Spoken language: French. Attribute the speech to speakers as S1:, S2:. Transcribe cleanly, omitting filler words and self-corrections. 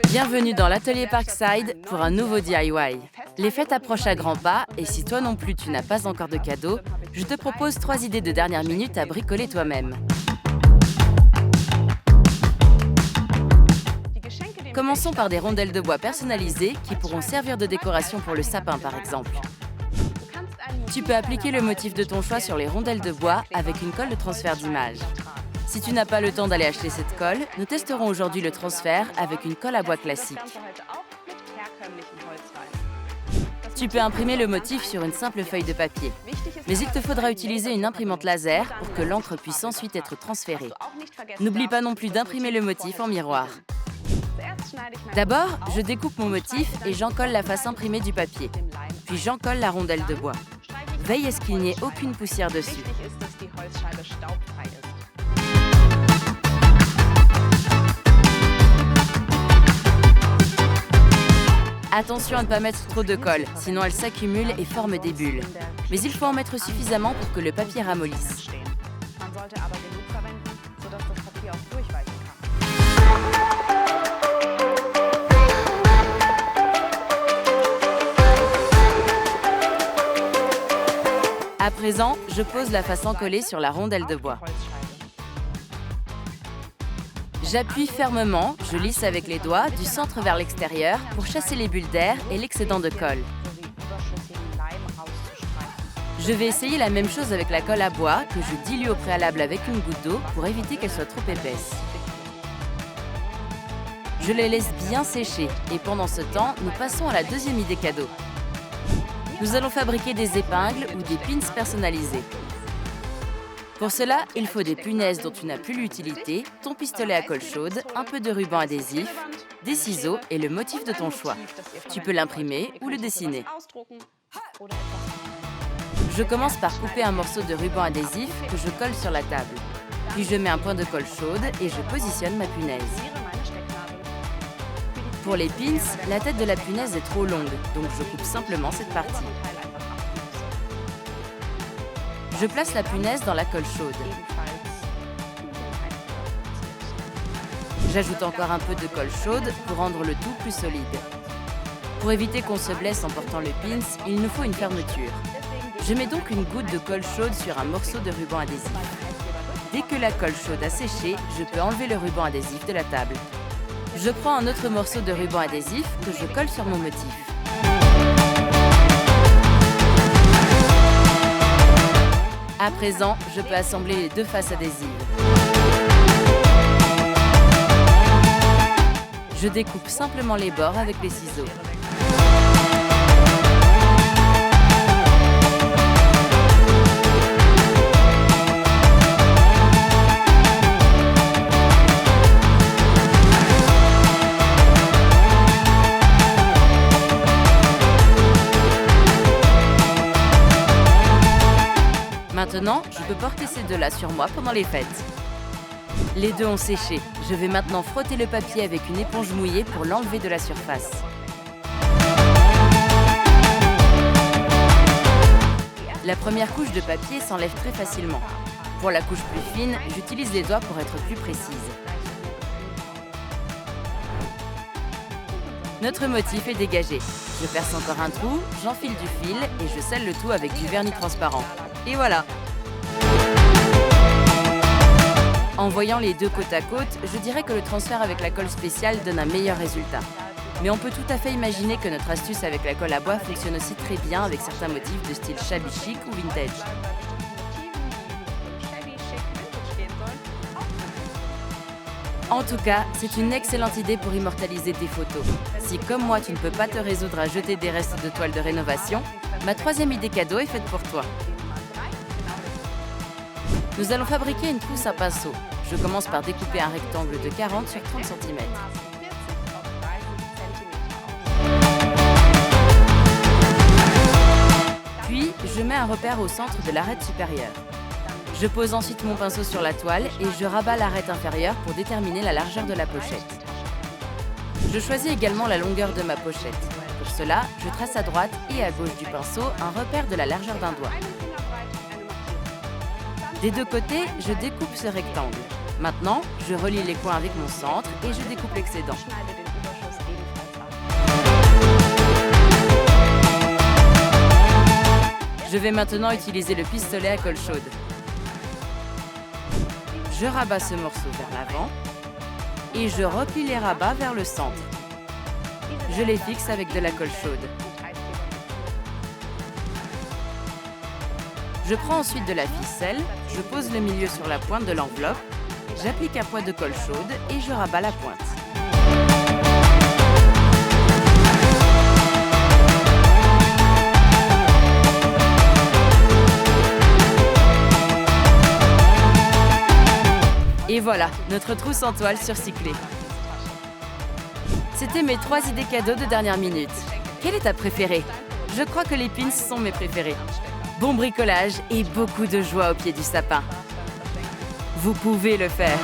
S1: Bienvenue dans l'atelier Parkside pour un nouveau DIY. Les fêtes approchent à grands pas et si toi non plus tu n'as pas encore de cadeau, je te propose 3 idées de dernière minute à bricoler toi-même. Commençons par des rondelles de bois personnalisées qui pourront servir de décoration pour le sapin par exemple. Tu peux appliquer le motif de ton choix sur les rondelles de bois avec une colle de transfert d'image. Si tu n'as pas le temps d'aller acheter cette colle, nous testerons aujourd'hui le transfert avec une colle à bois classique. Tu peux imprimer le motif sur une simple feuille de papier. Mais il te faudra utiliser une imprimante laser pour que l'encre puisse ensuite être transférée. N'oublie pas non plus d'imprimer le motif en miroir. D'abord, je découpe mon motif et j'encolle la face imprimée du papier. Puis j'encolle la rondelle de bois. Veille à ce qu'il n'y ait aucune poussière dessus. Attention à ne pas mettre trop de colle, sinon elle s'accumule et forme des bulles. Mais il faut en mettre suffisamment pour que le papier ramollisse. À présent, je pose la face encollée sur la rondelle de bois. J'appuie fermement, je lisse avec les doigts du centre vers l'extérieur pour chasser les bulles d'air et l'excédent de colle. Je vais essayer la même chose avec la colle à bois que je dilue au préalable avec une goutte d'eau pour éviter qu'elle soit trop épaisse. Je les laisse bien sécher et pendant ce temps, nous passons à la deuxième idée cadeau. Nous allons fabriquer des épingles ou des pins personnalisés. Pour cela, il faut des punaises dont tu n'as plus l'utilité, ton pistolet à colle chaude, un peu de ruban adhésif, des ciseaux et le motif de ton choix. Tu peux l'imprimer ou le dessiner. Je commence par couper un morceau de ruban adhésif que je colle sur la table. Puis je mets un point de colle chaude et je positionne ma punaise. Pour les pins, la tête de la punaise est trop longue, donc je coupe simplement cette partie. Je place la punaise dans la colle chaude. J'ajoute encore un peu de colle chaude pour rendre le tout plus solide. Pour éviter qu'on se blesse en portant le pins, il nous faut une fermeture. Je mets donc une goutte de colle chaude sur un morceau de ruban adhésif. Dès que la colle chaude a séché, je peux enlever le ruban adhésif de la table. Je prends un autre morceau de ruban adhésif que je colle sur mon motif. À présent, je peux assembler les deux faces adhésives. Je découpe simplement les bords avec les ciseaux. Maintenant, je peux porter ces deux-là sur moi pendant les fêtes. Les deux ont séché. Je vais maintenant frotter le papier avec une éponge mouillée pour l'enlever de la surface. La première couche de papier s'enlève très facilement. Pour la couche plus fine, j'utilise les doigts pour être plus précise. Notre motif est dégagé. Je perce encore un trou, j'enfile du fil et je scelle le tout avec du vernis transparent. Et voilà! En voyant les deux côte à côte, je dirais que le transfert avec la colle spéciale donne un meilleur résultat. Mais on peut tout à fait imaginer que notre astuce avec la colle à bois fonctionne aussi très bien avec certains motifs de style shabby chic ou vintage. En tout cas, c'est une excellente idée pour immortaliser tes photos. Si, comme moi, tu ne peux pas te résoudre à jeter des restes de toile de rénovation, ma troisième idée cadeau est faite pour toi. Nous allons fabriquer une trousse à pinceau. Je commence par découper un rectangle de 40 sur 30 cm. Puis, je mets un repère au centre de l'arête supérieure. Je pose ensuite mon pinceau sur la toile et je rabats l'arête inférieure pour déterminer la largeur de la pochette. Je choisis également la longueur de ma pochette. Pour cela, je trace à droite et à gauche du pinceau un repère de la largeur d'un doigt. Des deux côtés, je découpe ce rectangle. Maintenant, je relie les coins avec mon centre et je découpe l'excédent. Je vais maintenant utiliser le pistolet à colle chaude. Je rabats ce morceau vers l'avant et je replie les rabats vers le centre. Je les fixe avec de la colle chaude. Je prends ensuite de la ficelle, je pose le milieu sur la pointe de l'enveloppe, j'applique un poids de colle chaude et je rabats la pointe. Et voilà, notre trousse en toile surcyclée. C'était mes 3 idées cadeaux de dernière minute. Quelle est ta préférée? Je crois que les pins sont mes préférés. Bon bricolage et beaucoup de joie au pied du sapin. Vous pouvez le faire.